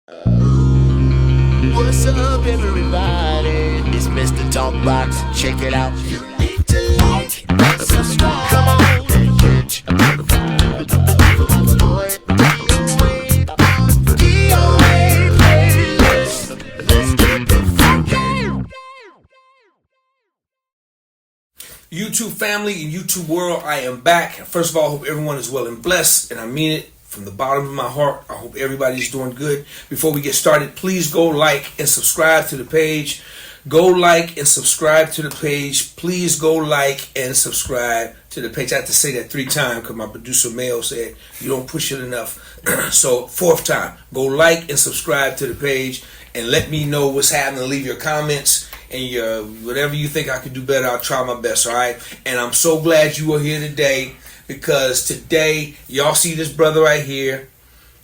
What's up, everybody? It's Mr. Talkbox. Check it out. You need to like and subscribe. Come on and catch a motherfucker. DOA playlist. Let's get the funky. YouTube family and YouTube world, I am back. First of all, I hope everyone is well and blessed, and I mean it from the bottom of my heart. I hope everybody's doing good. Before we get started, please go like and subscribe to the page. Go like and subscribe to the page. Please go like and subscribe to the page. I have to say that 3 times because my producer Mayo said you don't push it enough. So 4th time, go like and subscribe to the page and let me know what's happening. Leave your comments and your whatever you think I could do better. I'll try my best. All right. And I'm so glad you are here today, because today y'all see this brother right here.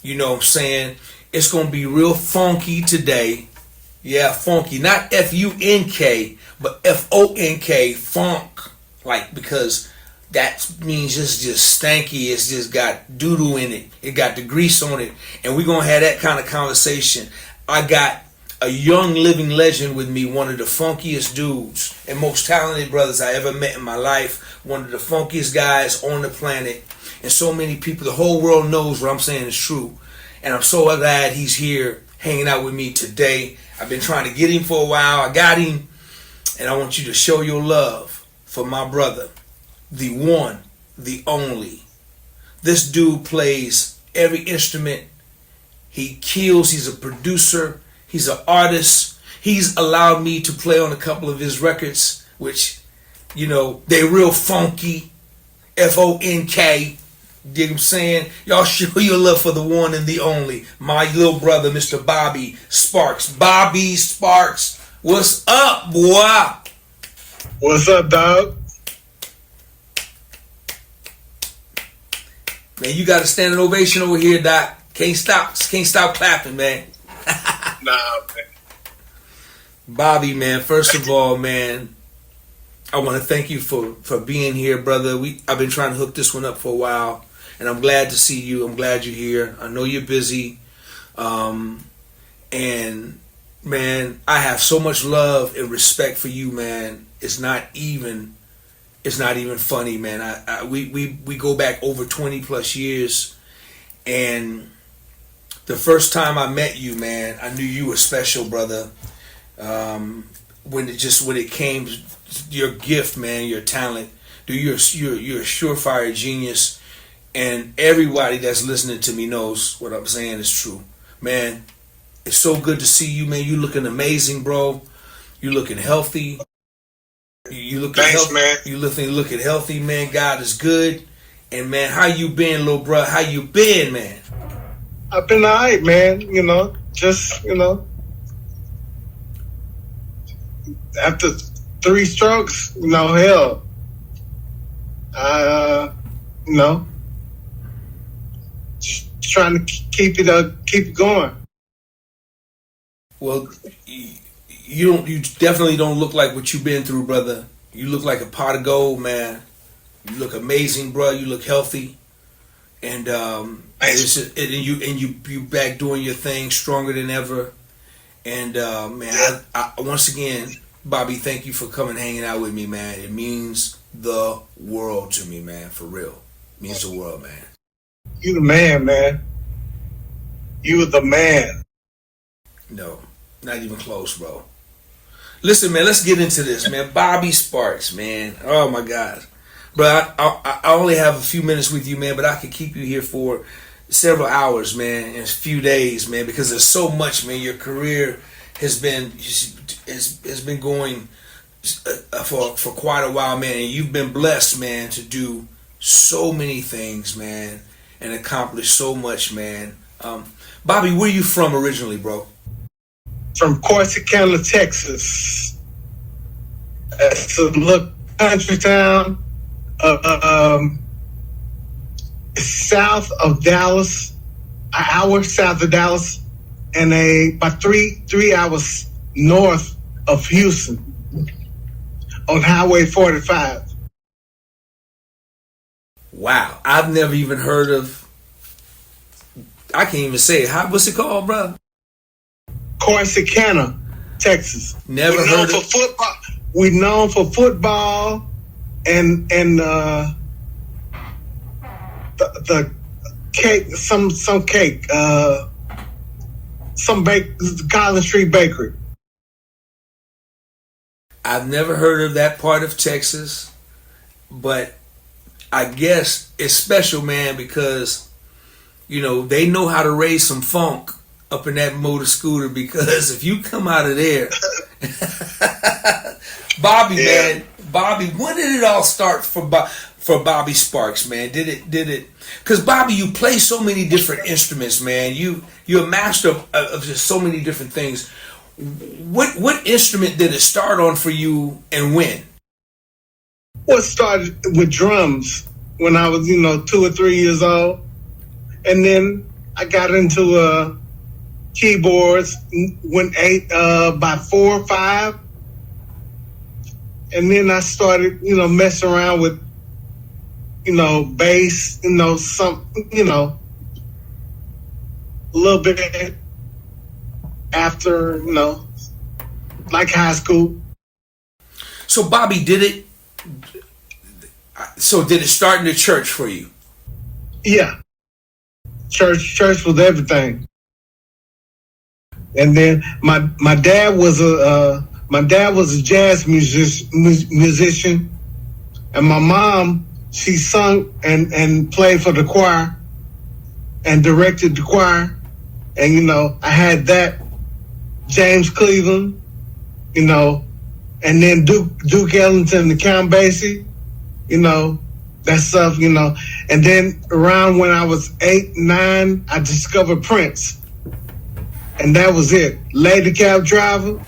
You know what I'm saying? It's gonna be real funky today. Yeah, funky. Not F-U-N-K, but F-O-N-K, funk. Like, because that means it's just stanky. It's just got doo-doo in it. It got the grease on it. And we're going to have that kind of conversation. I got a young living legend with me, one of the funkiest dudes and most talented brothers I ever met in my life. One of the funkiest guys on the planet. And so many people, the whole world knows what I'm saying is true. And I'm so glad he's here hanging out with me today. I've been trying to get him for a while. I got him. And I want you to show your love for my brother, the one, the only. This dude plays every instrument. He kills. He's a producer. He's an artist. He's allowed me to play on a couple of his records, which, you know, they real funky. F-O-N-K. Dig what I'm saying? Y'all show your love for the one and the only. My little brother, Mr. Bobby Sparks. Bobby Sparks. What's up, boy? What's up, dog? Man, you got a standing ovation over here, Doc. Can't stop clapping, man. Nah, man. Bobby, man, first of all, man, I want to thank you for being here, brother. I've been trying to hook this one up for a while, and I'm glad to see you. I'm glad you're here. I know you're busy. And, man, I have so much love and respect for you, man. It's not even funny, man. We go back over 20 plus years, and the first time I met you, man, I knew you were special, brother. When it came to your gift, man, your talent, dude, you're a surefire genius, and everybody that's listening to me knows what I'm saying is true, man. It's so good to see you, man. You looking amazing, bro. You looking healthy. You looking Thanks, healthy, man. You looking healthy, man. God is good, and man, how you been, little bro? How you been, man? I've been alright, man. You know, just, after 3 strokes, hell, just trying to keep it going. Well, you definitely don't look like what you've been through, brother. You look like a pot of gold, man. You look amazing, bro. You look healthy, and you back doing your thing, stronger than ever. And man, I once again, Bobby, thank you for coming, hanging out with me, man. It means the world to me, man. For real, it means the world, man. You the man, man. You the man. No, not even close, bro. Listen, man, let's get into this, man. Bobby Sparks, man. Oh, my God. Bro, I only have a few minutes with you, man, but I could keep you here for several hours, man, and a few days, man, because there's so much, man. Your career has been going for quite a while, man, and you've been blessed, man, to do so many things, man, and accomplish so much, man. Bobby, where you from originally, bro? From Corsicana, Texas. It's a little country town. South of Dallas, an hour south of Dallas, and about three hours north of Houston on Highway 45. Wow, I've never even heard of. I can't even say it. What's it called, bro? Corsicana, Texas. Never We're known heard for of. football. We're known for football and the cake, some cake, Collins Street Bakery. I've never heard of that part of Texas, but I guess it's special, man, because they know how to raise some funk up in that motor scooter. Because if you come out of there, Bobby, man, Bobby, when did it all start for Bobby Sparks, man? Did it? Because Bobby, you play so many different instruments, man. You're a master of just so many different things. What instrument did it start on for you, and when? Well, it started with drums when I was, 2 or 3 years old, and then I got into keyboards when by 4 or 5, and then I started, messing around with, bass, some, a little bit after, like high school. So Bobby, did it start in the church for you? Yeah. Church was everything. And then my dad was a jazz musician, and my mom, she sung and played for the choir and directed the choir. And I had that, James Cleveland, and then Duke Ellington, the Count Basie, that stuff, And then around when I was 8, 9, I discovered Prince. And that was it. Lady Cab Driver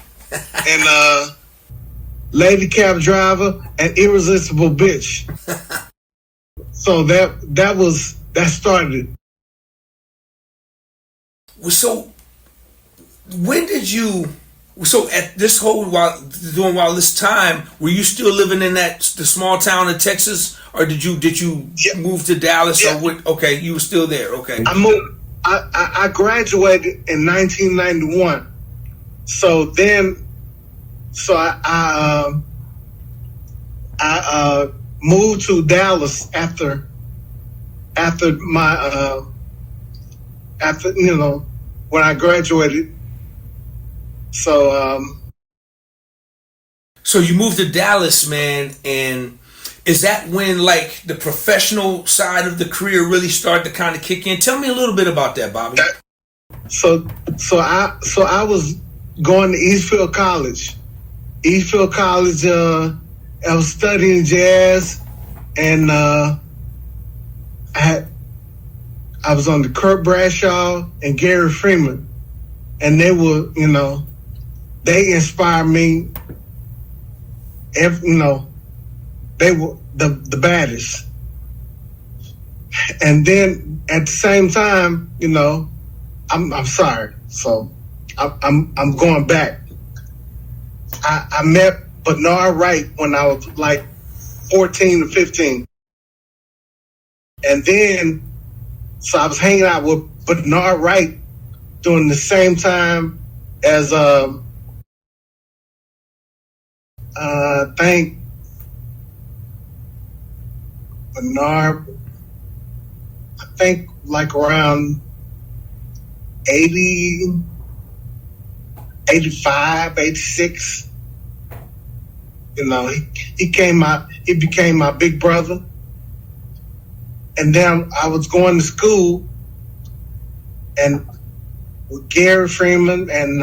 and Irresistible Bitch. So that started. So when did you? So at this while this time, were you still living in the small town of Texas, or did you move to Dallas, or what? Okay, you were still there. Okay, I moved. I graduated in 1991. So then, I moved to Dallas after my when I graduated. So you moved to Dallas, man, and is that when like the professional side of the career really started to kind of kick in? Tell me a little bit about that, Bobby. So I was going to Eastfield College. I was studying jazz, and I was on the Kurt Bradshaw and Gary Freeman, and they were, they inspired me. They were the baddest. And then at the same time, I'm sorry. So I'm going back. I met Bernard Wright when I was like 14 or 15. And then, so I was hanging out with Bernard Wright during the same time as, I think Bernard, like around 80, 85, 86. He became my big brother. And then I was going to school and with Gary Freeman and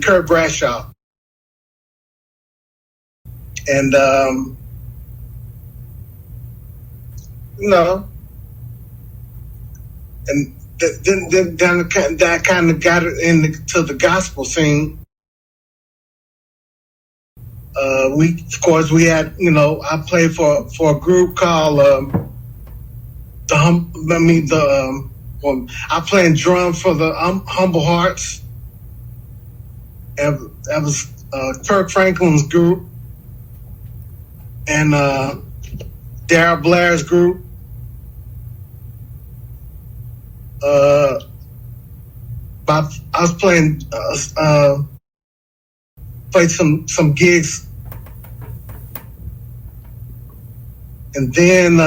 Kurt Bradshaw. And and then that kind of got it into the gospel scene. We had, I played for a group called I played drums for the Humble Hearts. And that was Kirk Franklin's group and Darryl Blair's group. uh, I was playing, played some gigs, and then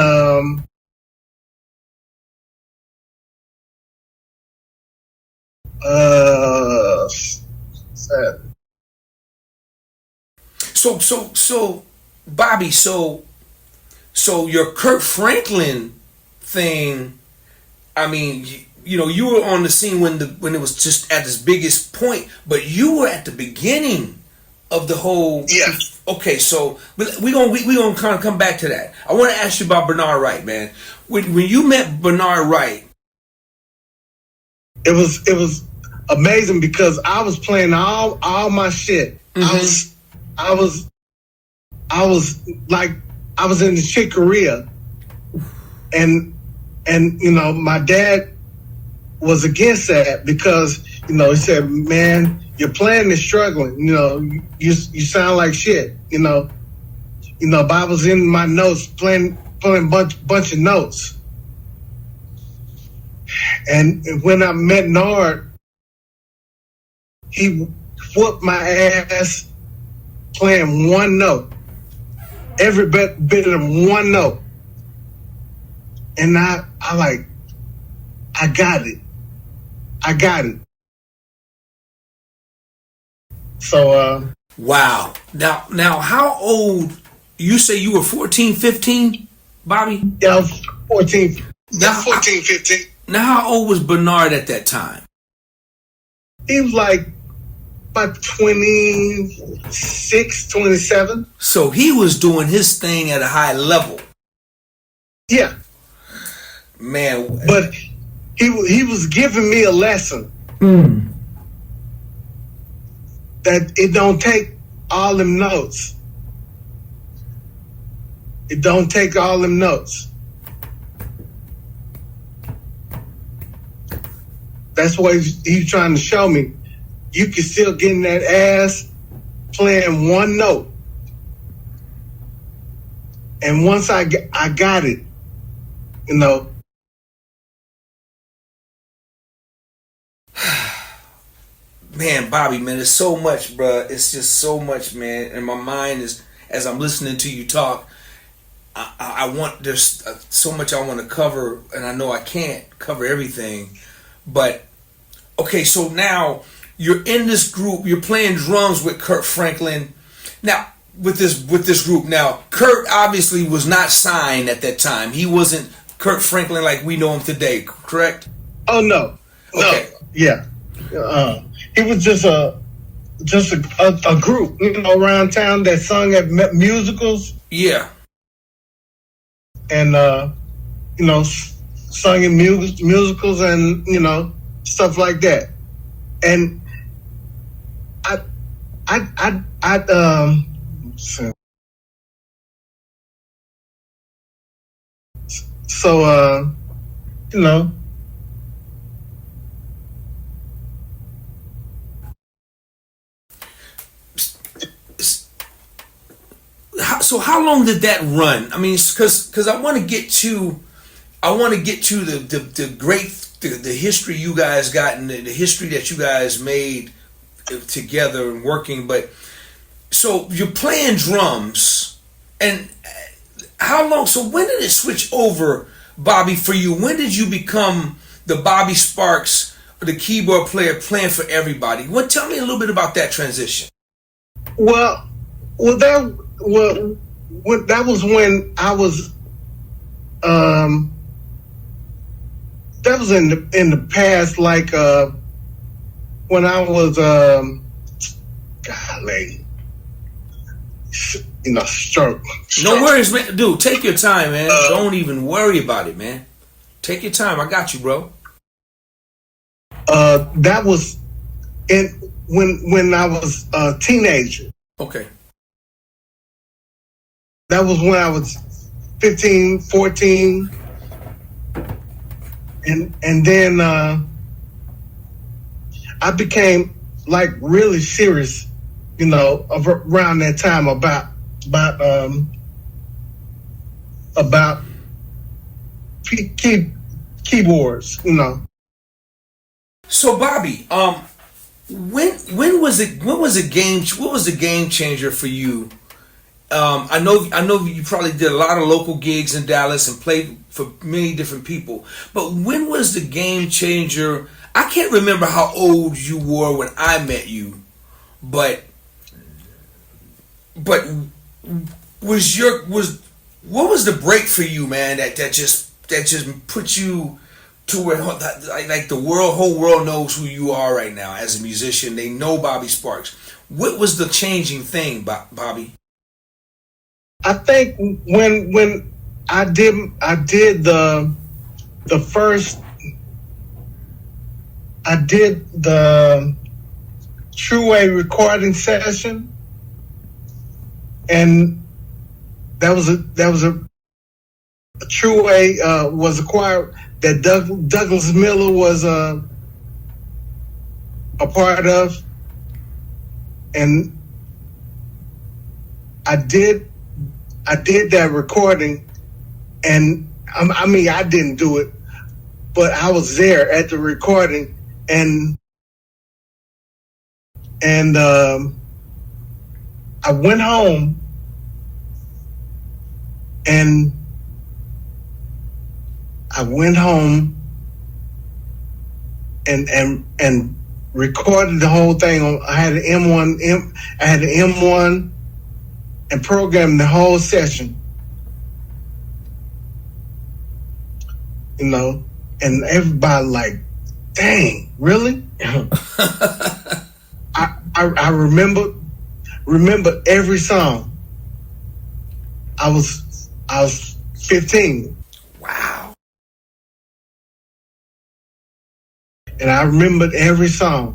sad. So, Bobby, so your Kurt Franklin thing. I mean, you know, you were on the scene when it was just at its biggest point, but you were at the beginning of the whole. Yeah. Okay, so we gonna kind of come back to that. I want to ask you about Bernard Wright, man. When you met Bernard Wright, it was amazing because I was playing all my shit. Mm-hmm. I was like, I was in the Chicoria, and you know, my dad was against that because, you know, he said, "Man, your playing is struggling. You know, you sound like shit. You know, but I was in my notes playing bunch of notes, and when I met Nard, he whooped my ass playing one note, every bit of one note, and I got it. So wow. Now, how old? You say you were 14, 15, Bobby? yeah, I was 14, Now, 15. now, how old was Bernard at that time? He was like about 26, 27. So he was doing his thing at a high level, Yeah, man. but he was giving me a lesson that it don't take all them notes. It don't take all them notes. That's what he's trying to show me. You can still get in that ass playing one note. And once I got it, you know. Man, Bobby, man, it's so much, bruh. It's just so much, man. And my mind is, as I'm listening to you talk, I want, there's so much I want to cover, and I know I can't cover everything. But, okay, so now you're in this group, you're playing drums with Kurt Franklin. Now, with this group, now, Kurt obviously was not signed at that time. He wasn't Kurt Franklin like we know him today, correct? Oh, no. Okay. Yeah. He was just a group, you know, around town that sung at musicals Yeah. and you know, sung in musicals and, you know, stuff like that. And so you know. So how long did that run? I mean, because I want to get to the great the history you guys got and the history that you guys made together and working. But so you're playing drums, and how long? So when did it switch over, Bobby, for you? When did you become the Bobby Sparks, the keyboard player playing for everybody? Tell me a little bit about that transition. Well, that was when I was that was in the past, like when I was golly, you know, stroke. No worries, man. Dude, take your time, man. Don't even worry about it, man. Take your time. I got you, bro. That was when I was a teenager. Okay. That was when I was 15, 14. And then I became like really serious, you know, around that time about keyboards, you know. So Bobby, when was it? When was the game? What was the game changer for you? I know you probably did a lot of local gigs in Dallas and played for many different people. But when was the game changer? I can't remember how old you were when I met you, but what was the break for you, man? That just put you to where like the whole world knows who you are right now as a musician. They know Bobby Sparks. What was the changing thing, Bobby? I think when I did the first, I did the True A recording session, and that was a True A was acquired that Douglas Miller was a part of, and I did that recording, and I mean I didn't do it, but I was there at the recording, and I went home and and recorded the whole thing on. I had an M1 and programmed the whole session. You know, and everybody like, dang, really? I remember every song. I was 15. Wow. And I remembered every song.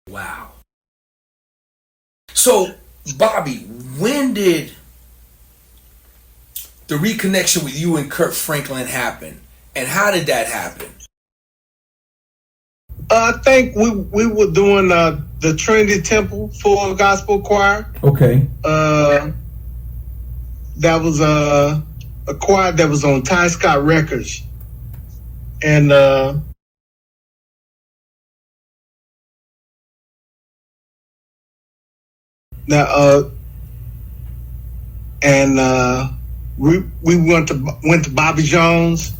Wow. So, Bobby, when did the reconnection with you and Kirk Franklin happen? And how did that happen? I think we were doing the Trinity Temple Full Gospel Choir. Okay. That was a choir that was on Ty Scott Records. And we went to Bobby Jones,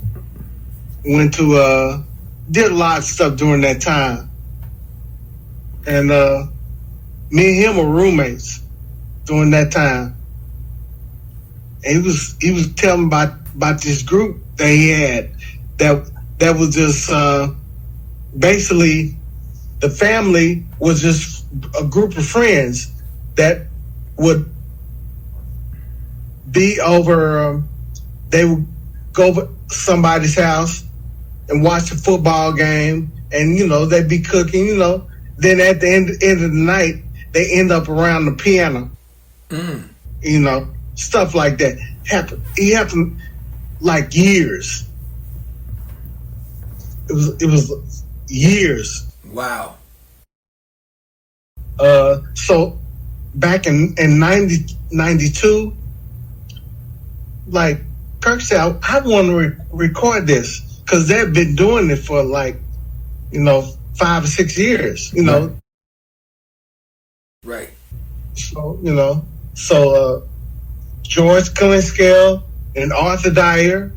did a lot of stuff during that time, and me and him were roommates during that time. And he was telling me about this group that he had that was just basically the family was just a group of friends that would be over. They would go over somebody's house and watch the football game, and they'd be cooking. Then at the end of the night, they end up around the piano. Stuff like that happened. It happened like years. It was years. Wow. So back in 92, like Kirk said, I want to record this because they've been doing it for 5 or 6 years. Right. So George Killingscale and Arthur Dyer,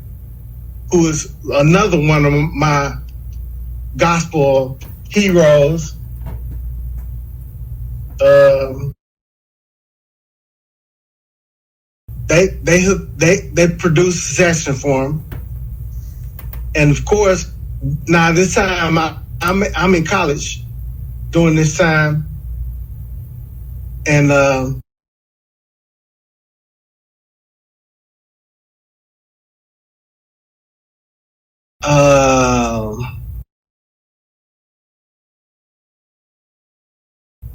who is another one of my gospel heroes. They produced a session for him, and of course, now this time I'm in college during this time, and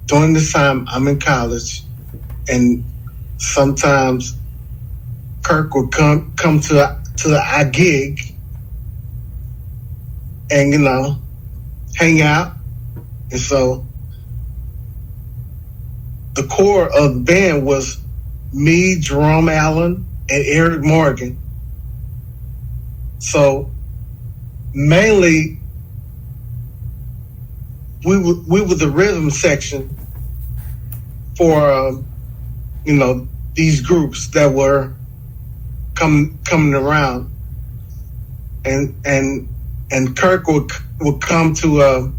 during this time I'm in college, and sometimes Kirk would come to our gig and hang out, and so the core of the band was me, Jerome Allen, and Eric Morgan. So mainly we were the rhythm section for these groups that were coming around, and Kirk would come to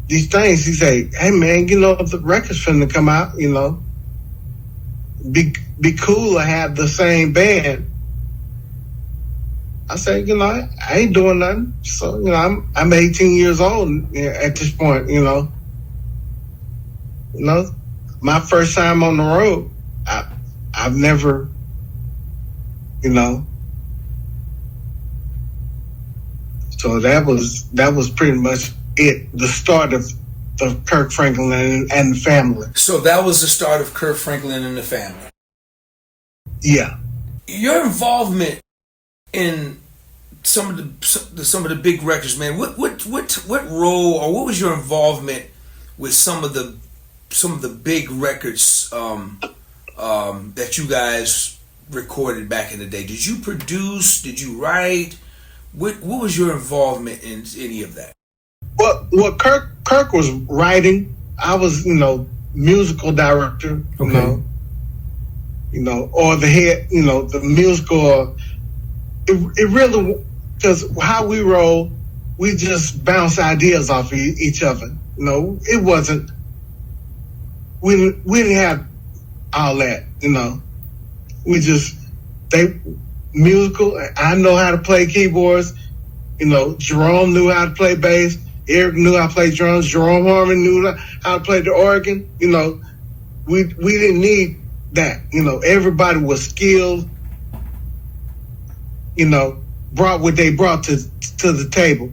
these things. He'd say, "Hey man, the record's finna come out. Be cool to have the same band." I said, I ain't doing nothing. So, I'm 18 years old at this point, my first time on the road, I've never, so that was pretty much it, the start of Kirk Franklin and the family. So that was the start of Kirk Franklin and the family. Yeah. Your involvement in some of the big records, man. What role, or what was your involvement with some of the big records that you guys recorded back in the day? Did you produce? Did you write? What was your involvement in any of that? Well, Kirk was writing. I was, musical director. Okay. Or the head, the musical. It really, because how we roll, we just bounce ideas off each other. It wasn't. We didn't have all that. We just musical. I know how to play keyboards. Jerome knew how to play bass. Eric knew how to play drums. Jerome Harmon knew how to play the organ. We didn't need that. Everybody was skilled. Brought what they brought to the table.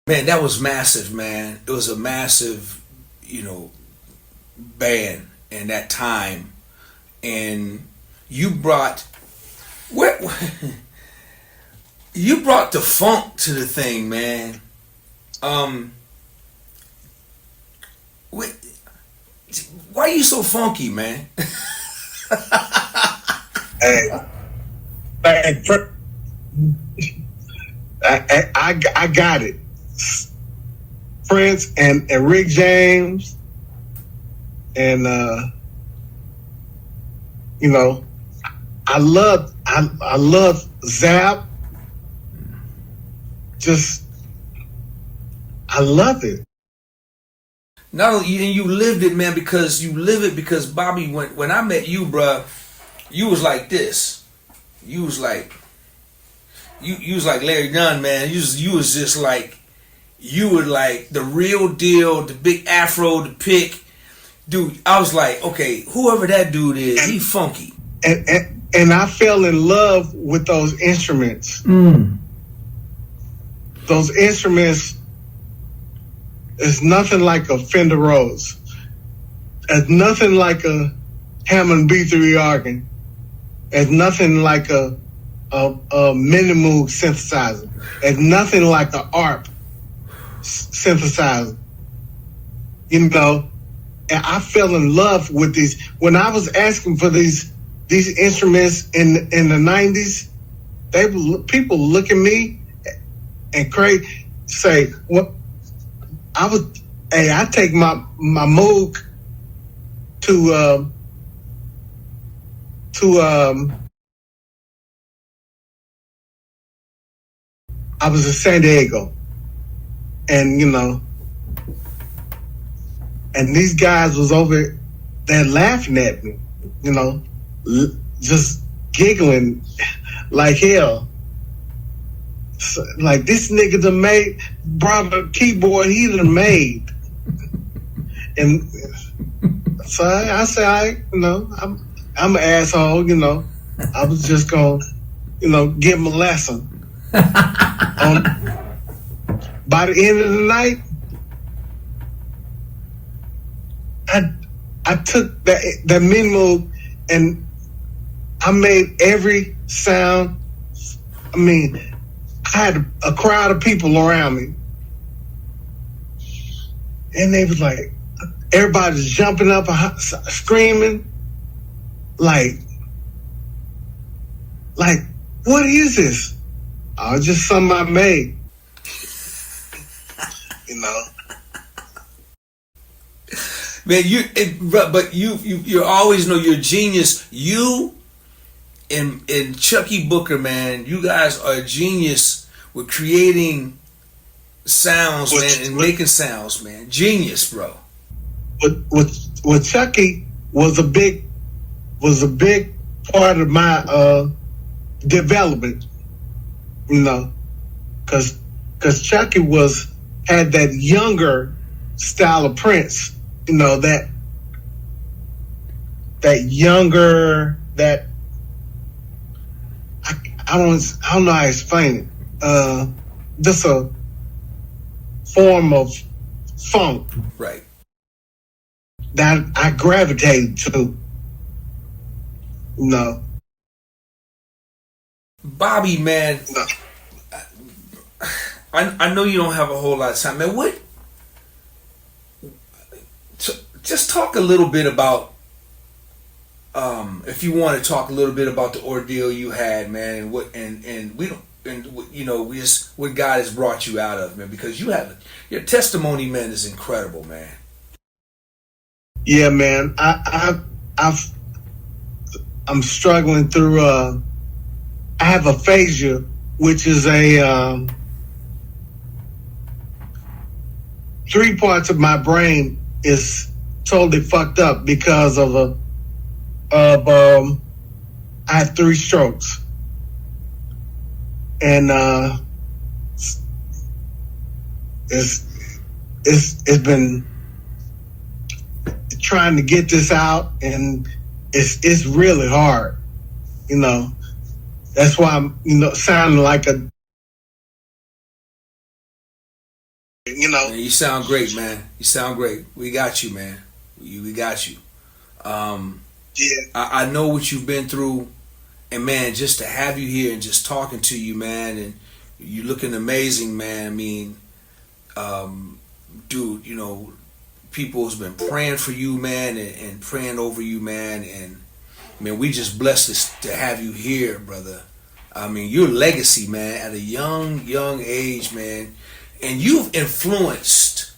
Man, that was massive, man. It was a massive, band in that time, and you brought you brought the funk to the thing, man. Why are you so funky, man? I got it. Prince and Rick James, and I love Zap. Just I love it. Not only, and you lived it, man, because Bobby, when I met you, bruh, you was like this. You was like Larry Dunn, man. You was just like, you were like the real deal, the big afro, the pick. Dude, I was like, okay, whoever that dude is, he funky. And I fell in love with those instruments. Those instruments is nothing like a Fender Rhodes. It's nothing like a Hammond B3 organ. It's nothing like a Minimoog synthesizer. It's nothing like a ARP synthesizer. And I fell in love with these. When I was asking for these instruments in the 90s, people look at me and say, "What?" I take my Moog to I was in San Diego, and and these guys was over there laughing at me, just giggling like hell. So, like, this nigga brought a keyboard he done made. And so I said, I'm an asshole, I was just gonna, give him a lesson. By the end of the night, I took that Minimoog and I made every sound. I mean, I had a crowd of people around me, and they was like, everybody's jumping up, screaming, like, what is this? Oh, just something I made. you know. Man, you always know you're a genius. You and Chucky Booker, man, you guys are a genius with creating sounds, man, and making sounds, man. Genius, bro. With Chucky was a big part of my development, you know, because Chucky had that younger style of Prince, you know, that younger, that I don't know how to explain it. Just a form of funk, right, that I gravitated to, you know. Bobby, man, No. I know you don't have a whole lot of time, man. Just talk a little bit about, if you want to talk a little bit about the ordeal you had, man, and what what God has brought you out of, man, because your testimony, man, is incredible, man. Yeah, man. I'm struggling through. I have aphasia, which is a 3 parts of my brain is totally fucked up because of I had 3 strokes, and it's been trying to get this out, and it's really hard, you know. That's why I'm, sounding like a, Man, you sound great, man. You sound great. We got you, man. We got you. Yeah. I know what you've been through, and man, just to have you here and just talking to you, man, and you looking amazing, man. I mean, dude, people's been praying for you, man, and praying over you, man, and man, we just blessed to have you here, brother. I mean, your legacy, man, at a young age, man, and you've influenced.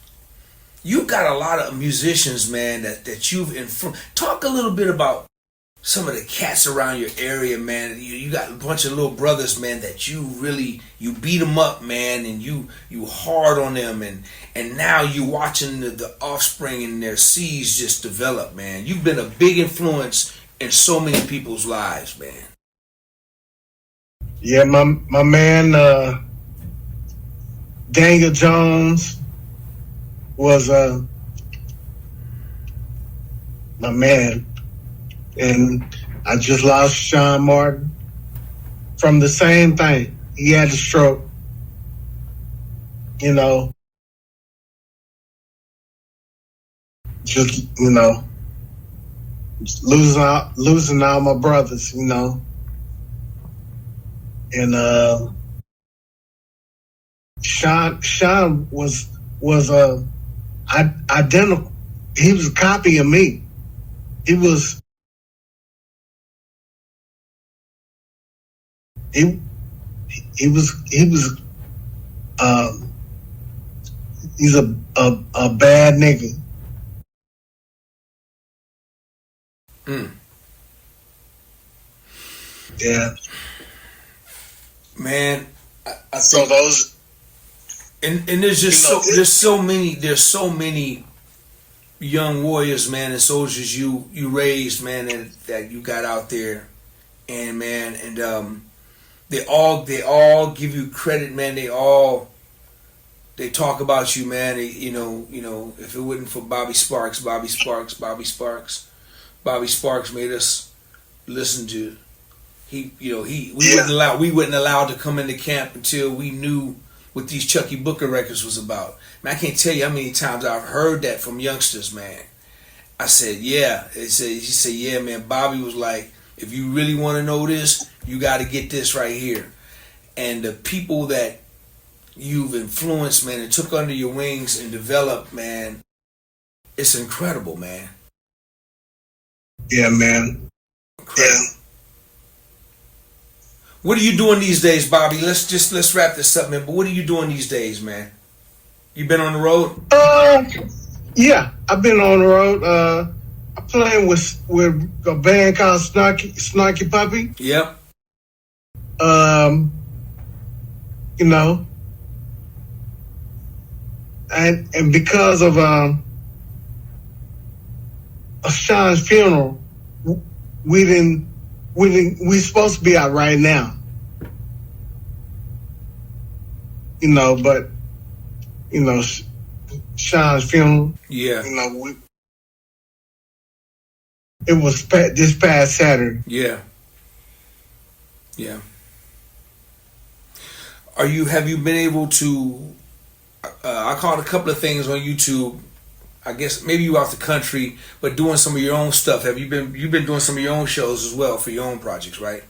You got a lot of musicians, man, that you've influenced. Talk a little bit about some of the cats around your area, man. You got a bunch of little brothers, man, that you beat them up, man, and you hard on them, and now you watching the offspring and their seeds just develop, man. You've been a big influence in so many people's lives, man. Yeah, my man Daniel Jones was my man, and I just lost Sean Martin from the same thing. He had a stroke, just losing all my brothers, and Sean was identical. He was a copy of me. He was he's a bad nigga. Yeah, man. I so think, those and there's just there's so many young warriors, man, and soldiers you raised, man, that you got out there, and man, and they all give you credit, man. They talk about you, man. If it wasn't for Bobby Sparks made us listen to. We wouldn't allow to come into camp until we knew what these Chucky Booker records was about. Man, I can't tell you how many times I've heard that from youngsters, man. I said, yeah. He said, yeah, man. Bobby was like, if you really want to know this, you got to get this right here. And the people that you've influenced, man, and took under your wings and developed, man, it's incredible, man. Yeah, man. Incredible. Yeah. What are you doing these days, Bobby? Let's wrap this up, man. But what are you doing these days, man? You been on the road? Yeah, I've been on the road. I'm playing with a band called Snarky Puppy. Yep. You know, and because of Sean's funeral, we supposed to be out right now. You know, but you know, Sean's funeral. Yeah. You know, it was this past Saturday. Yeah. Yeah. Have you been able to? I caught a couple of things on YouTube. I guess maybe you out the country, but doing some of your own stuff. Have you been? You've been doing some of your own shows as well for your own projects, right?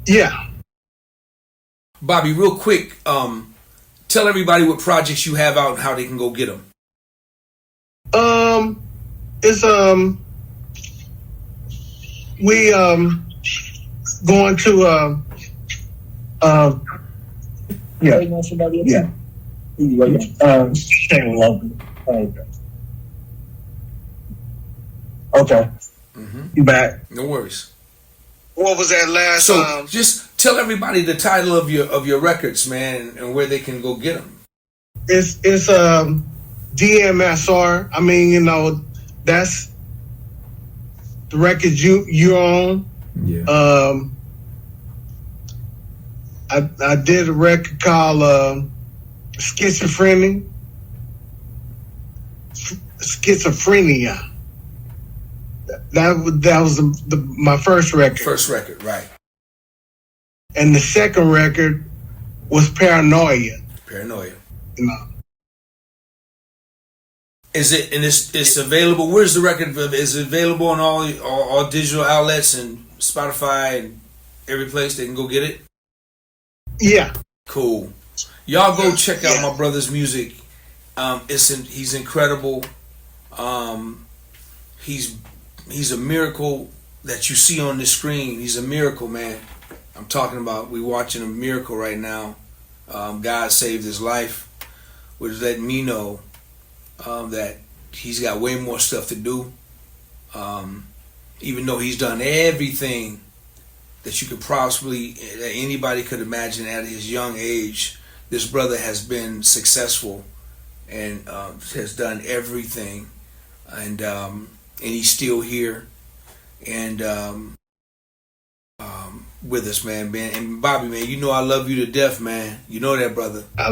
Yeah. Bobby, real quick, tell everybody what projects you have out and how they can go get them. It's we going to yeah. Okay. You back? No worries. What was that last? So just tell everybody the title of your records, man, and where they can go get them. It's DMSR. I mean, you know, that's the records you own. Yeah. I did a record called Schizophrenia. That was my first record. First record, right? And the second record was Paranoia. Paranoia. You know. Is it and it's available? Where's the record? Is it available on all digital outlets and Spotify and every place they can go get it? Yeah. Cool. Y'all go check out my brother's music. He's incredible. He's a miracle that you see on the screen. He's a miracle, man. I'm talking about, we're watching a miracle right now. God saved his life, which letting me know that he's got way more stuff to do. Even though he's done everything that you could possibly, that anybody could imagine at his young age, this brother has been successful and has done everything. And he's still here and with us, man. And Bobby, man, you know I love you to death, man. You know that, brother. I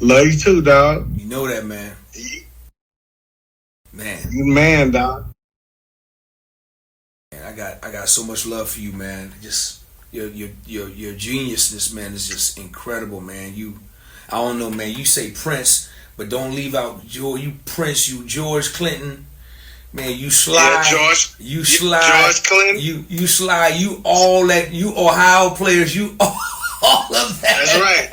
love you too, dog. You know that, man. Man. You man, dog. Man, I got so much love for you, man. Just your geniusness, man, is just incredible, man. I don't know, man. You say Prince, but don't leave out George. You Prince, you George Clinton. Man, you slide. Yeah, George. You slide. George Clinton. You slide. You all that. You Ohio players. You all of that. That's right.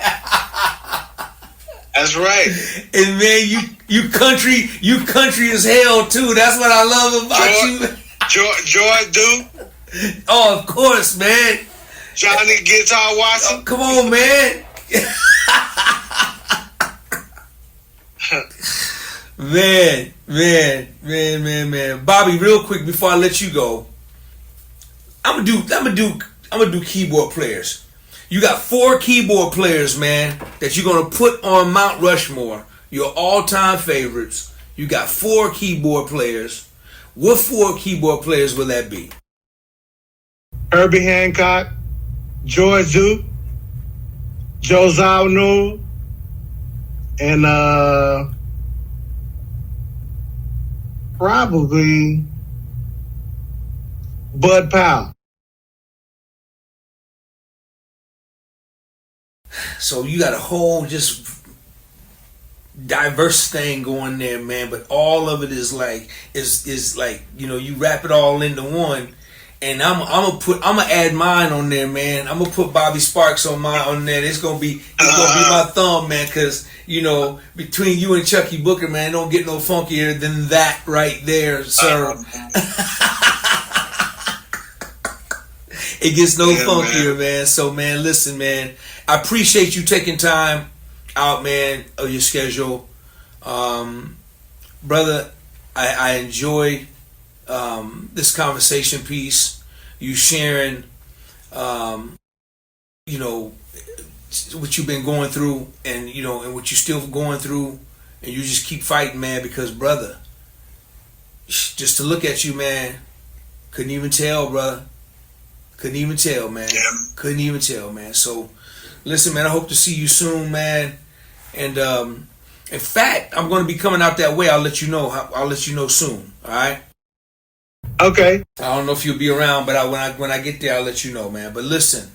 That's right. And man, you country as hell too. That's what I love about you. George Duke. Oh, of course, man. Johnny Guitar Watson. Oh, come on, man. Man. Bobby, real quick before I let you go, I'm gonna do keyboard players. You got 4 keyboard players, man, that you're gonna put on Mount Rushmore, your all-time favorites. You got 4 keyboard players. What 4 keyboard players will that be? Herbie Hancock, George Duke, Joe Zawinul, and probably Bud Powell. So you got a whole just diverse thing going there, man. But all of it is like you know, you wrap it all into one. And I'm gonna add mine on there, man. I'm gonna put Bobby Sparks on there. It's gonna be my thumb, man. Cause you know, between you and Chucky Booker, man, don't get no funkier than that right there, sir. It gets no funkier, man. So, man, listen, man. I appreciate you taking time out, man, of your schedule. Brother, I enjoyed this conversation piece. You sharing, you know, what you've been going through, and you know, and what you're still going through, and you just keep fighting, man. Because, brother, just to look at you, man, couldn't even tell, brother. Couldn't even tell, man. Yeah. Couldn't even tell, man. So, listen, man, I hope to see you soon, man. And in fact, I'm going to be coming out that way. I'll let you know. I'll let you know soon. All right. Okay. I don't know if you'll be around, but when I get there, I'll let you know, man. But listen,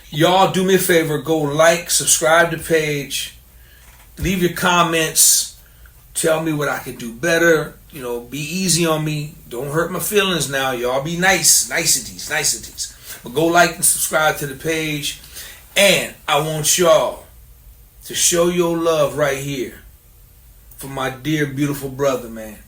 y'all, do me a favor. Go like, subscribe to the page, leave your comments, tell me what I can do better. You know, be easy on me. Don't hurt my feelings now. Y'all be nice. Niceties. But go like and subscribe to the page. And I want y'all to show your love right here for my dear, beautiful brother, man.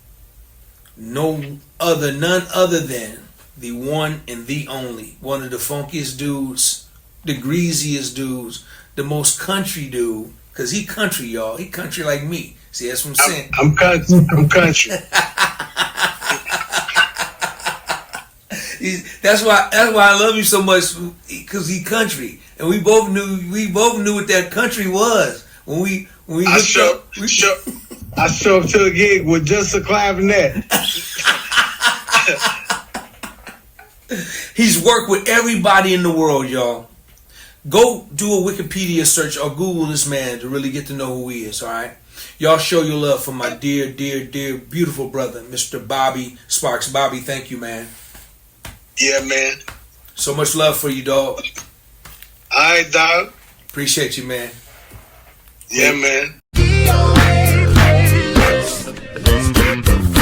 None other than the one and the only. One of the funkiest dudes, the greasiest dudes, the most country dude. Because he country, y'all. He country like me. See, that's what I'm saying. I'm country. That's why I love you so much, because he country, and we both knew what that country was when we I show up to a gig with just a clavinet. He's worked with everybody in the world, y'all. Go do a Wikipedia search or Google this man to really get to know who he is. All right, y'all show your love for my dear, beautiful brother, Mr. Bobby Sparks. Bobby, thank you, man. Yeah, man. So much love for you, dog. All right, dog. Appreciate you, man. Yeah, man. DOA, let's get the